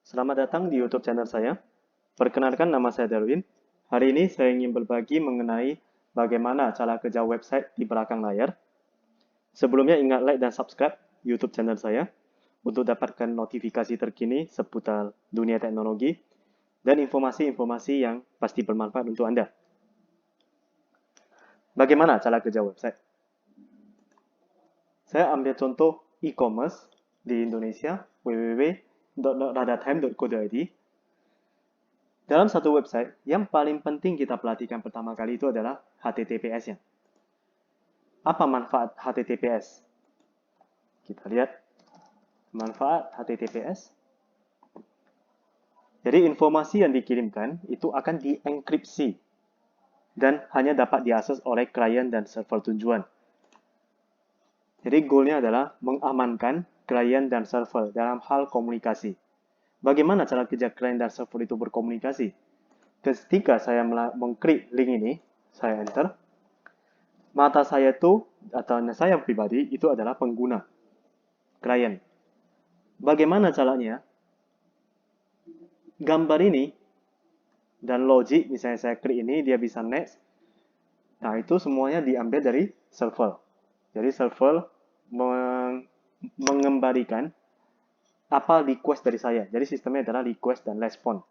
Selamat datang di YouTube channel saya. Perkenalkan, nama saya Darwin. Hari ini saya ingin berbagi mengenai bagaimana cara kerja website di belakang layar. Sebelumnya ingat like dan subscribe YouTube channel saya untuk dapatkan notifikasi terkini seputar dunia teknologi dan informasi-informasi yang pasti bermanfaat untuk Anda. Bagaimana cara kerja website? Saya ambil contoh e-commerce di Indonesia, www.radatime.co.id. Dalam satu website, yang paling penting kita perhatikan pertama kali itu adalah HTTPS-nya. Apa manfaat HTTPS? Kita lihat manfaat HTTPS. Jadi informasi yang dikirimkan itu akan dienkripsi dan hanya dapat diakses oleh klien dan server tujuan. Jadi goalnya adalah mengamankan klien dan server dalam hal komunikasi. Bagaimana cara kerja klien dan server itu berkomunikasi? Ketika saya mengklik link ini, saya enter, mata saya itu, atau saya pribadi, itu adalah pengguna, klien. Bagaimana caranya? Gambar ini, dan logik, misalnya saya klik ini, dia bisa next. Nah, itu semuanya diambil dari server. Jadi server mengembalikan apa request dari saya. Jadi sistemnya adalah request dan respon.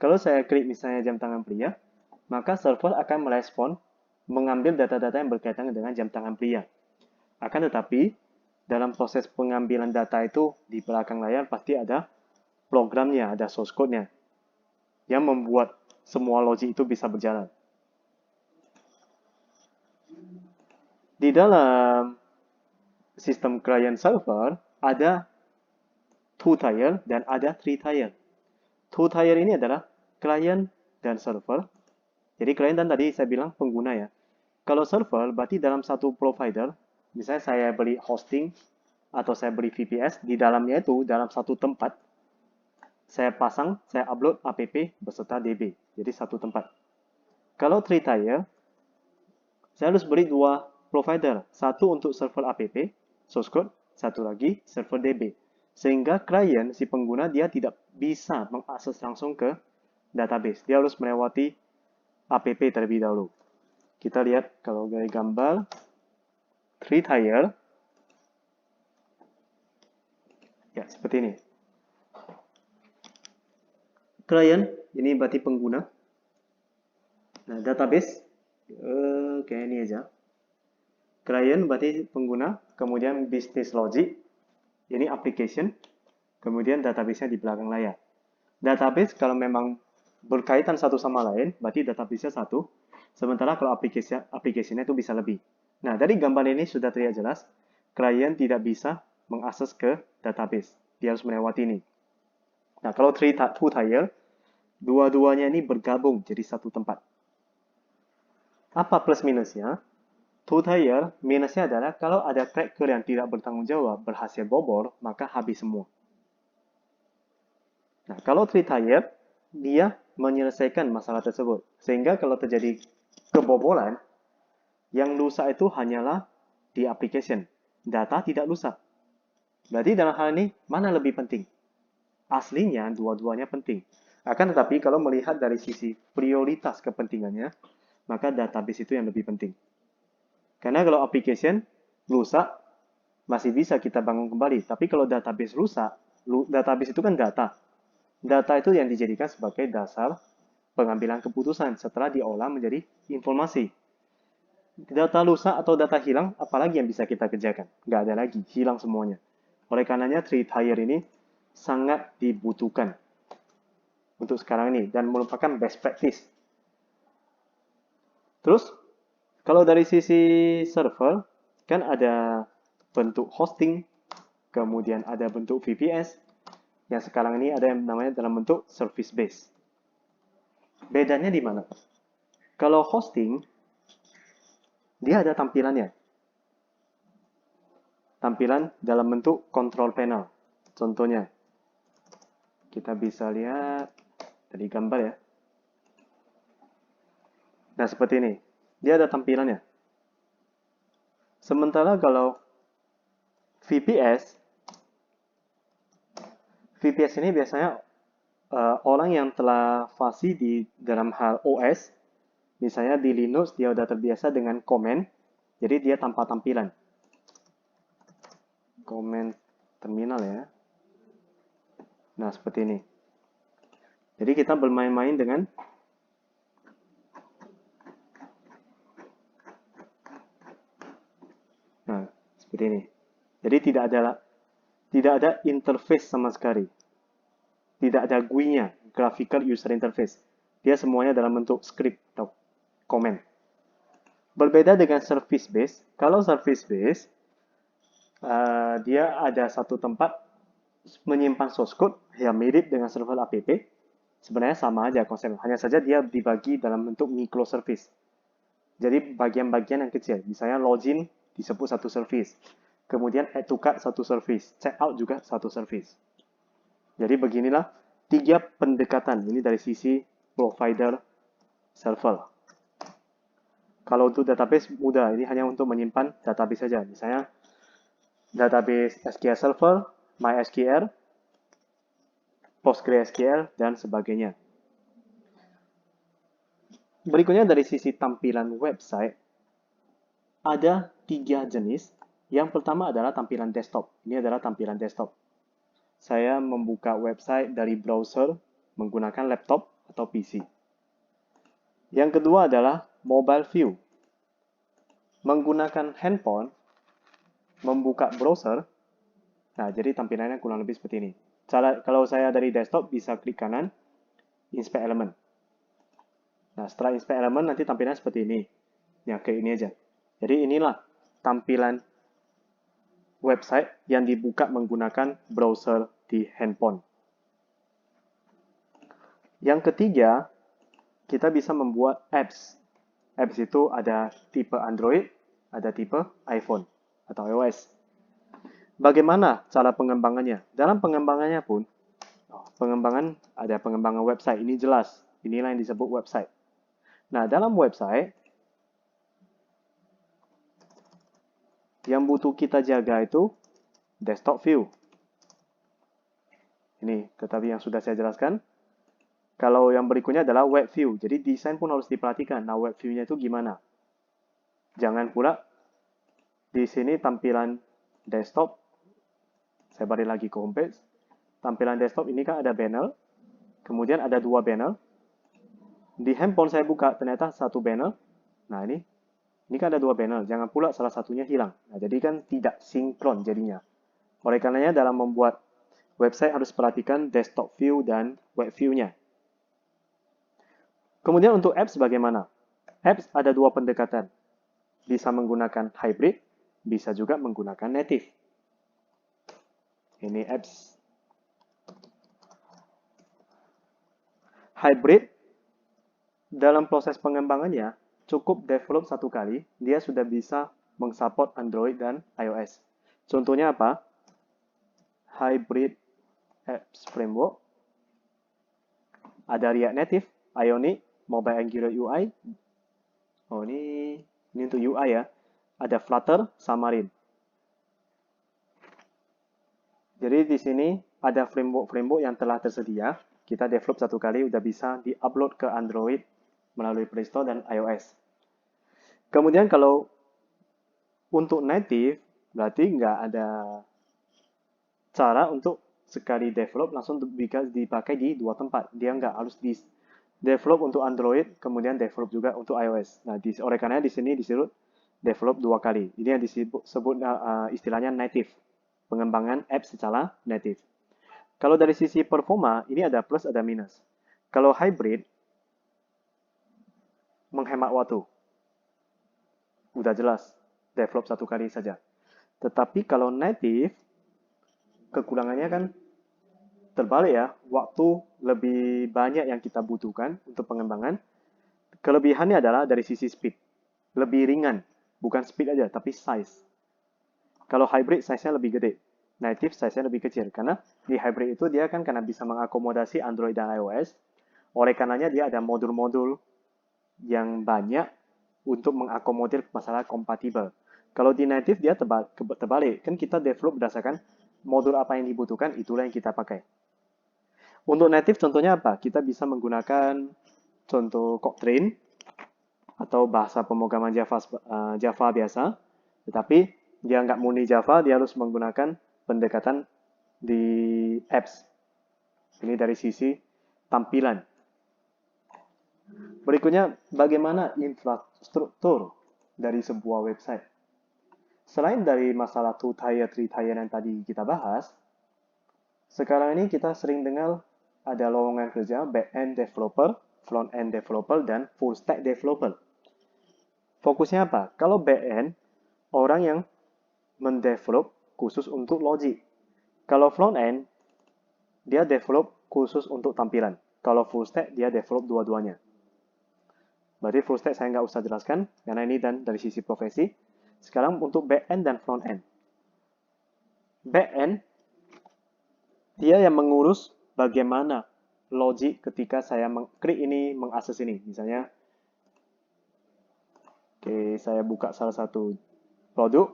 Kalau saya klik misalnya jam tangan pria, maka server akan merespon mengambil data-data yang berkaitan dengan jam tangan pria. Akan tetapi, dalam proses pengambilan data itu di belakang layar pasti ada programnya, ada source code-nya yang membuat semua logik itu bisa berjalan. Di dalam sistem client server ada two tier dan ada three tier. Two tier ini adalah client dan server. Jadi client dan tadi saya bilang pengguna ya. Kalau server berarti dalam satu provider, misalnya saya beli hosting atau saya beli VPS, di dalamnya itu dalam satu tempat saya pasang, saya upload app beserta DB. Jadi satu tempat. Kalau three tier, saya harus beli dua provider. Satu untuk server app, source code, satu lagi server DB. Sehingga klien, si pengguna, dia tidak bisa mengakses langsung ke database. Dia harus melewati app terlebih dahulu. Kita lihat kalau dari gambar three tier, ya seperti ini. Klien, ini berarti pengguna. Nah, database, kayak ini aja. Klien berarti pengguna, kemudian business logic, ini application, kemudian database-nya di belakang layar. Database kalau memang berkaitan satu sama lain, berarti database-nya satu, sementara kalau aplikasinya itu bisa lebih. Nah, dari gambar ini sudah terlihat jelas, klien tidak bisa mengakses ke database. Dia harus melewati ini. Nah, kalau two tier, dua-duanya ini bergabung jadi satu tempat. Apa plus minusnya? Two tier, minusnya adalah kalau ada cracker yang tidak bertanggung jawab berhasil bobol, maka habis semua. Nah, kalau three tier, dia menyelesaikan masalah tersebut. Sehingga kalau terjadi kebobolan, yang rusak itu hanyalah di application. Data tidak rusak. Berarti dalam hal ini, mana lebih penting? Aslinya, dua-duanya penting. Akan tetapi, kalau melihat dari sisi prioritas kepentingannya, maka database itu yang lebih penting. Karena kalau application rusak, masih bisa kita bangun kembali. Tapi kalau database rusak, database itu kan data. Data itu yang dijadikan sebagai dasar pengambilan keputusan setelah diolah menjadi informasi. Data rusak atau data hilang, apalagi yang bisa kita kerjakan? Nggak ada lagi, hilang semuanya. Oleh karenanya, three tier ini sangat dibutuhkan untuk sekarang ini dan merupakan best practice. Terus, kalau dari sisi server, kan ada bentuk hosting, kemudian ada bentuk VPS, yang sekarang ini ada yang namanya dalam bentuk service base. Bedanya di mana? Kalau hosting, dia ada tampilannya. Tampilan dalam bentuk control panel. Contohnya, kita bisa lihat dari gambar ya. Nah, seperti ini. Dia ada tampilannya. Sementara kalau VPS, VPS ini biasanya orang yang telah fasih di dalam hal OS, misalnya di Linux dia udah terbiasa dengan komen, jadi dia tanpa tampilan. Komen terminal ya. Nah, seperti ini. Jadi kita bermain-main dengan nah, seperti ini. Jadi tidak ada interface sama sekali. Tidak ada GUI-nya, graphical user interface. Dia semuanya dalam bentuk script atau komen. Berbeda dengan service base. Kalau service base dia ada satu tempat menyimpan source code yang mirip dengan server app. Sebenarnya sama aja konsepnya, hanya saja dia dibagi dalam bentuk microservice. Jadi bagian-bagian yang kecil, misalnya login disebut satu service, kemudian add to cart satu service, check out juga satu service. Jadi beginilah tiga pendekatan ini dari sisi provider server. Kalau untuk database mudah, ini hanya untuk menyimpan database saja. Misalnya database SQL Server, MySQL, PostgreSQL, dan sebagainya. Berikutnya dari sisi tampilan website, ada tiga jenis. Yang pertama adalah tampilan desktop. Ini adalah tampilan desktop. Saya membuka website dari browser menggunakan laptop atau PC. Yang kedua adalah mobile view. Menggunakan handphone, membuka browser. Nah, jadi tampilannya kurang lebih seperti ini. Kalau saya dari desktop, bisa klik kanan, inspect element. Nah, setelah inspect element, nanti tampilannya seperti ini. Ya, kayak ini aja. Jadi inilah tampilan website yang dibuka menggunakan browser di handphone. Yang ketiga, kita bisa membuat apps. Apps itu ada tipe Android, ada tipe iPhone atau iOS. Bagaimana cara pengembangannya? Dalam pengembangannya pun, ada pengembangan website. Ini jelas. Inilah yang disebut website. Nah, dalam website, yang butuh kita jaga itu desktop view. Ini, tetapi yang sudah saya jelaskan. Kalau yang berikutnya adalah web view. Jadi desain pun harus diperhatikan. Nah, web view-nya itu gimana? Jangan pula di sini tampilan desktop. Saya balik lagi ke homepage. Tampilan desktop ini kan ada panel. Kemudian ada dua panel. Di handphone saya buka, ternyata satu panel. Nah, ini kan ada dua panel. Jangan pula salah satunya hilang. Nah, jadi kan tidak sinkron jadinya. Oleh karenanya dalam membuat website harus perhatikan desktop view dan web view-nya. Kemudian untuk apps bagaimana? Apps ada dua pendekatan. Bisa menggunakan hybrid, bisa juga menggunakan native. Ini apps. Hybrid, dalam proses pengembangannya, cukup develop satu kali, dia sudah bisa mensupport Android dan iOS. Contohnya apa? Hybrid Apps Framework. Ada React Native, Ionic, Mobile Angular UI. Oh, ini untuk UI ya. Ada Flutter, Xamarin. Jadi di sini ada framework-framework yang telah tersedia. Kita develop satu kali, udah bisa di-upload ke Android melalui Play Store dan iOS. Kemudian kalau untuk native, berarti nggak ada cara untuk sekali develop langsung dipakai di dua tempat. Dia nggak harus di develop untuk Android, kemudian develop juga untuk iOS. Nah, oleh karena di sini disebut develop dua kali. Ini yang disebut istilahnya native. Pengembangan app secara native. Kalau dari sisi performa, ini ada plus, ada minus. Kalau hybrid, menghemat waktu. Udah jelas, develop satu kali saja. Tetapi kalau native, kekurangannya kan terbalik ya, waktu lebih banyak yang kita butuhkan untuk pengembangan. Kelebihannya adalah dari sisi speed. Lebih ringan, bukan speed aja, tapi size. Kalau hybrid, size-nya lebih gede. Native, size-nya lebih kecil. Karena di hybrid itu dia kan karena bisa mengakomodasi Android dan iOS. Oleh karenanya dia ada modul-modul yang banyak untuk mengakomodir masalah kompatibel. Kalau di native dia terbalik. Kan kita develop berdasarkan modul apa yang dibutuhkan, itulah yang kita pakai. Untuk native contohnya apa? Kita bisa menggunakan contoh Kotlin atau bahasa pemrograman Java biasa, tetapi dia nggak murni Java, dia harus menggunakan pendekatan di apps. Ini dari sisi tampilan. Berikutnya, bagaimana infrastruktur dari sebuah website? Selain dari masalah 2-tier, 3-tier yang tadi kita bahas, sekarang ini kita sering dengar ada lowongan kerja back-end developer, front-end developer, dan full-stack developer. Fokusnya apa? Kalau back-end, orang yang mendevelop khusus untuk logic. Kalau front-end, dia develop khusus untuk tampilan. Kalau full-stack, dia develop dua-duanya. Berarti full-stack saya nggak usah jelaskan, karena ini dan dari sisi profesi. Sekarang untuk back-end dan front-end. Back-end, dia yang mengurus bagaimana logic ketika saya mengklik ini, mengakses ini. Misalnya, oke, saya buka salah satu produk.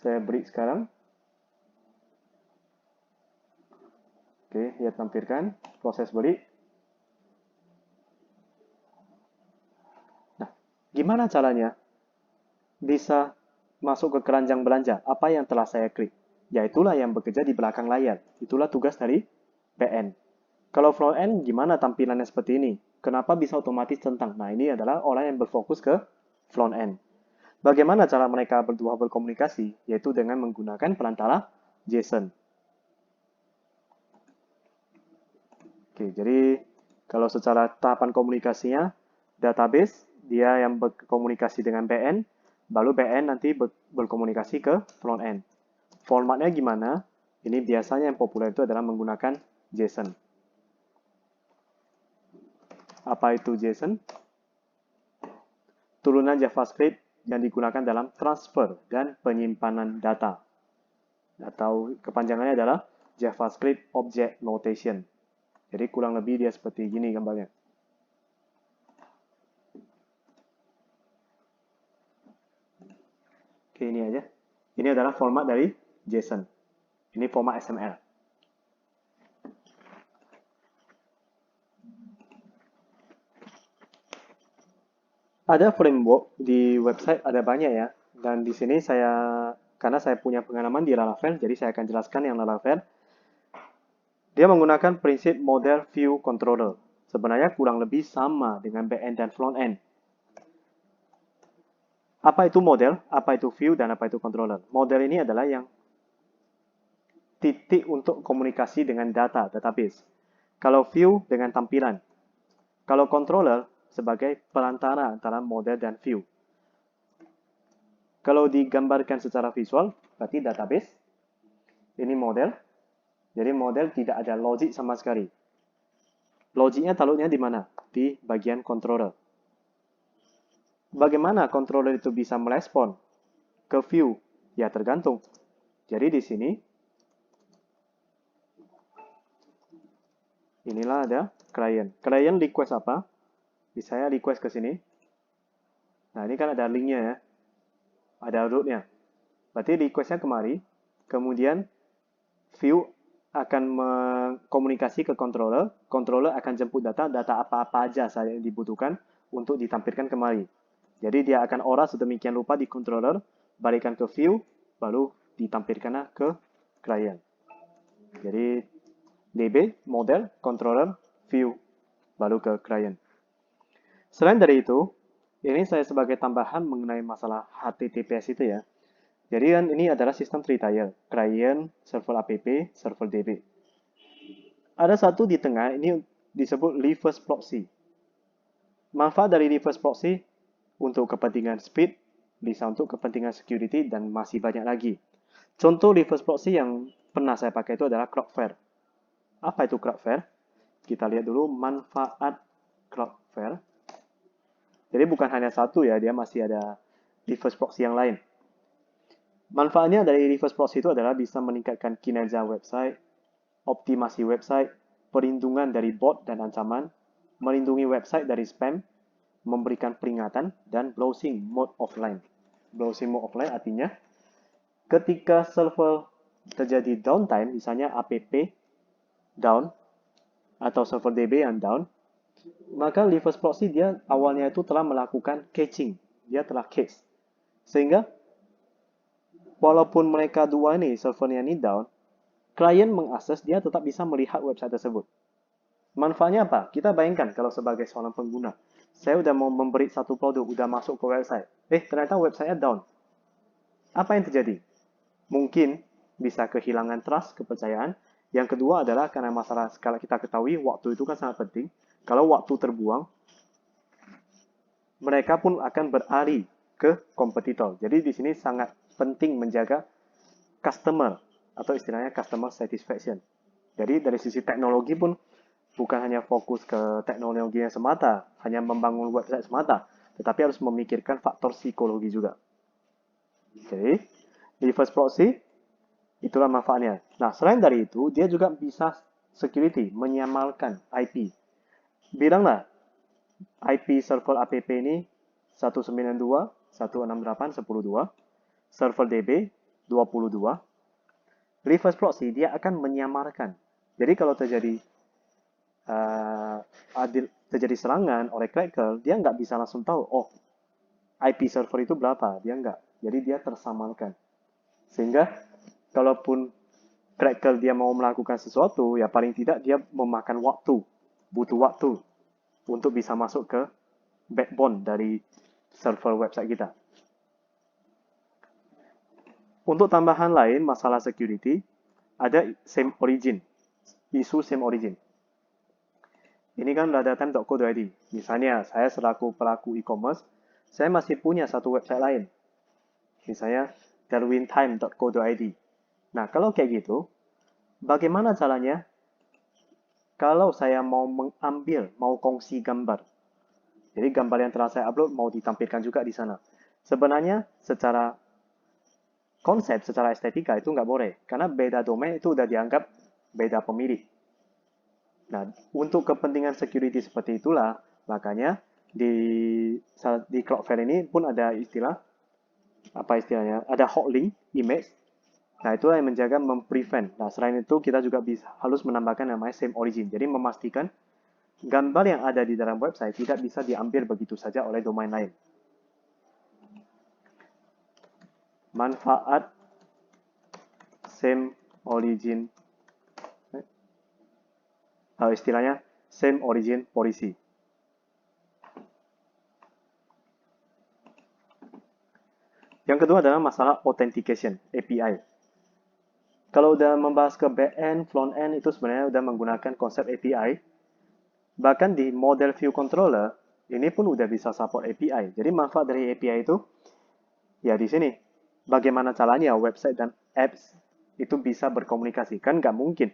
Saya beri sekarang. Oke, ya tampilkan proses beli. Nah, gimana caranya bisa masuk ke keranjang belanja? Apa yang telah saya klik? Ya itulah yang bekerja di belakang layar. Itulah tugas dari PN. Kalau front end, gimana tampilannya seperti ini? Kenapa bisa otomatis centang? Nah, ini adalah orang yang berfokus ke front end. Bagaimana cara mereka berdua berkomunikasi? Yaitu dengan menggunakan perantara JSON. Oke, jadi kalau secara tahapan komunikasinya, database, dia yang berkomunikasi dengan BN, baru BN nanti berkomunikasi ke front end. Formatnya gimana? Ini biasanya yang populer itu adalah menggunakan JSON. Apa itu JSON? Turunan JavaScript yang digunakan dalam transfer dan penyimpanan data. Atau kepanjangannya adalah JavaScript Object Notation. Jadi kurang lebih dia seperti gini gambarnya. Oke, ini aja. Ini adalah format dari JSON. Ini format XML. Ada framework di website, ada banyak ya. Dan di sini karena saya punya pengalaman di Laravel, jadi saya akan jelaskan yang Laravel. Dia menggunakan prinsip model view controller. Sebenarnya kurang lebih sama dengan backend dan frontend. Apa itu model, apa itu view, dan apa itu controller? Model ini adalah yang titik untuk komunikasi dengan data, database. Kalau view dengan tampilan. Kalau controller sebagai perantara antara model dan view. Kalau digambarkan secara visual, berarti database. Ini model. Jadi model tidak ada logic sama sekali. Logiknya taruhnya di mana? Di bagian controller. Bagaimana controller itu bisa merespon ke view? Ya tergantung. Jadi di sini, inilah ada client. Client request apa? Saya request ke sini. Nah ini kan ada linknya ya. Ada rootnya. Berarti requestnya kemari. Kemudian view akan mengkomunikasi ke controller. Controller akan jemput data apa-apa aja saya yang dibutuhkan untuk ditampilkan kemari. Jadi dia akan olah sedemikian rupa di controller, balikan ke view, baru ditampilkan ke client. Jadi DB, model, controller, view, baru ke client. Selain dari itu, ini saya sebagai tambahan mengenai masalah HTTPS itu ya. Jadi kan ini adalah sistem 3-tier, client, server app, server DB. Ada satu di tengah, ini disebut reverse proxy. Manfaat dari reverse proxy untuk kepentingan speed, bisa untuk kepentingan security, dan masih banyak lagi. Contoh reverse proxy yang pernah saya pakai itu adalah Cloudflare. Apa itu Cloudflare? Kita lihat dulu manfaat Cloudflare. Jadi bukan hanya satu ya, dia masih ada reverse proxy yang lain. Manfaatnya dari reverse proxy itu adalah bisa meningkatkan kinerja website, optimasi website, perlindungan dari bot dan ancaman, melindungi website dari spam, memberikan peringatan, dan browsing mode offline. Browsing mode offline artinya ketika server terjadi downtime, misalnya app down atau server DB yang down, maka reverse proxy dia awalnya itu telah melakukan caching, dia telah cache. Sehingga walaupun mereka dua ini servernya ini down, klien mengakses dia tetap bisa melihat website tersebut. Manfaatnya apa? Kita bayangkan kalau sebagai seorang pengguna, saya udah mau memberi satu produk, udah masuk ke website, ternyata websitenya down. Apa yang terjadi? Mungkin bisa kehilangan trust, kepercayaan. Yang kedua adalah karena masalah, kalau kita ketahui waktu itu kan sangat penting. Kalau waktu terbuang, mereka pun akan beralih ke kompetitor. Jadi di sini sangat penting menjaga customer atau istilahnya customer satisfaction. Jadi dari sisi teknologi pun bukan hanya fokus ke teknologinya semata, hanya membangun website semata, tetapi harus memikirkan faktor psikologi juga. Jadi, reverse proxy itulah manfaatnya. Nah, selain dari itu, dia juga bisa security, menyamarkan IP. Bilanglah, IP server app ini 192.168.10.2, server DB 22. Reverse proxy dia akan menyamarkan. Jadi kalau terjadi serangan oleh cracker, dia nggak bisa langsung tahu, oh IP server itu berapa, dia nggak. Jadi dia tersamarkan. Sehingga kalaupun cracker dia mau melakukan sesuatu, ya paling tidak dia memakan waktu, butuh waktu untuk bisa masuk ke backbone dari server website kita. Untuk tambahan lain, masalah security, ada same origin, isu same origin. Ini kan dadatime.co.id. Misalnya, saya selaku pelaku e-commerce, saya masih punya satu website lain. Misalnya, darwintime.co.id. Nah, kalau kayak gitu, bagaimana caranya kalau saya mau mengambil, mau kongsi gambar? Jadi gambar yang telah saya upload mau ditampilkan juga di sana. Sebenarnya secara konsep, secara estetika itu nggak boleh. Karena beda domain itu udah dianggap beda pemilik. Nah, untuk kepentingan security seperti itulah, makanya di Cloudflare ini pun ada istilah, apa istilahnya, ada hotlink image. Nah, itulah yang menjaga memprevent. Nah, selain itu kita juga harus menambahkan namanya same origin. Jadi memastikan gambar yang ada di dalam website tidak bisa diambil begitu saja oleh domain lain. Manfaat same origin, istilahnya same origin policy. Yang kedua adalah masalah authentication, API. Kalau udah membahas ke back-end, front-end, itu sebenarnya udah menggunakan konsep API. Bahkan di model view controller, ini pun udah bisa support API. Jadi manfaat dari API itu, ya di sini. Bagaimana caranya website dan apps itu bisa berkomunikasi. Kan nggak mungkin.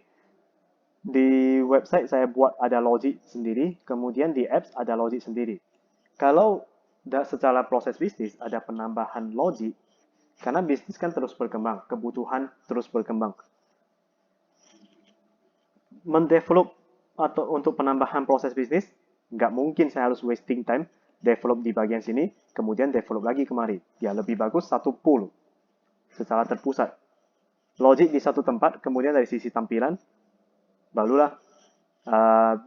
Di website saya buat ada logic sendiri, kemudian di apps ada logic sendiri. Kalau secara proses bisnis ada penambahan logic, karena bisnis kan terus berkembang, kebutuhan terus berkembang. Mendevelop atau untuk penambahan proses bisnis, nggak mungkin saya harus wasting time develop di bagian sini, kemudian develop lagi kemari. Ya lebih bagus satu pool secara terpusat. Logic di satu tempat, kemudian dari sisi tampilan, barulah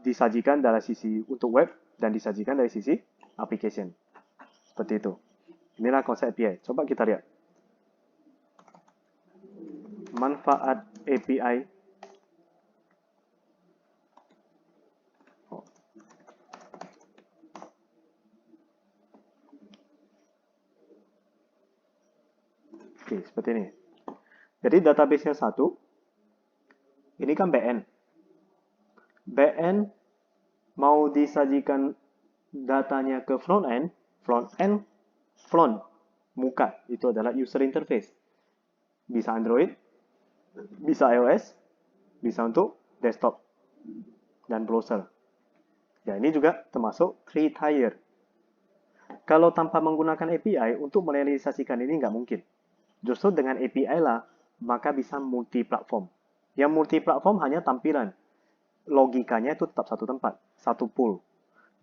disajikan dari sisi untuk web dan disajikan dari sisi application. Seperti itu. Inilah konsep API. Coba kita lihat. Manfaat API. Oke, seperti ini. Jadi database-nya satu. Ini kan backend. Backend mau disajikan datanya ke front-end, front, muka. Itu adalah user interface. Bisa Android, bisa iOS, bisa untuk desktop dan browser. Ya, ini juga termasuk 3-tier. Kalau tanpa menggunakan API, untuk merealisasikan ini nggak mungkin. Justru dengan API lah, maka bisa multi-platform. Yang multi-platform hanya tampilan. Logikanya itu tetap satu tempat, satu pool.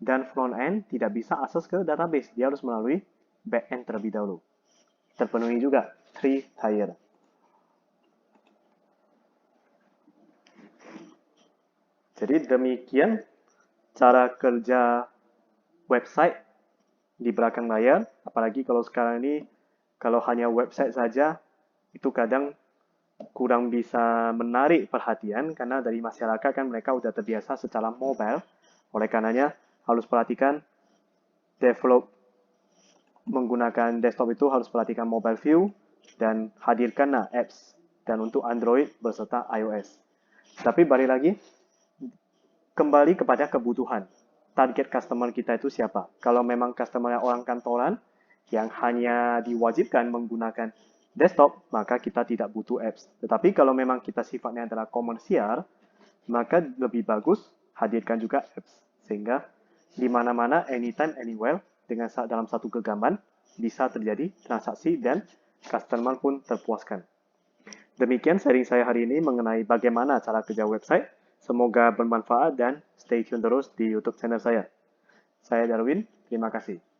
Dan front-end tidak bisa akses ke database. Dia harus melalui back-end terlebih dahulu. Terpenuhi juga 3-tier. Jadi demikian cara kerja website di belakang layar, apalagi kalau sekarang ini kalau hanya website saja itu kadang kurang bisa menarik perhatian karena dari masyarakat kan mereka udah terbiasa secara mobile. Oleh karenanya harus perhatikan develop menggunakan desktop itu harus perhatikan mobile view dan hadirkanlah apps dan untuk Android beserta iOS. Tapi balik lagi kembali kepada kebutuhan. Target customer kita itu siapa? Kalau memang customer orang kantoran yang hanya diwajibkan menggunakan desktop, maka kita tidak butuh apps. Tetapi kalau memang kita sifatnya adalah komersial, maka lebih bagus hadirkan juga apps. Sehingga di mana-mana, anytime, anywhere, dengan dalam satu genggaman, bisa terjadi transaksi dan customer pun terpuaskan. Demikian sharing saya hari ini mengenai bagaimana cara kerja website. Semoga bermanfaat dan stay tune terus di YouTube channel saya. Saya Darwin, terima kasih.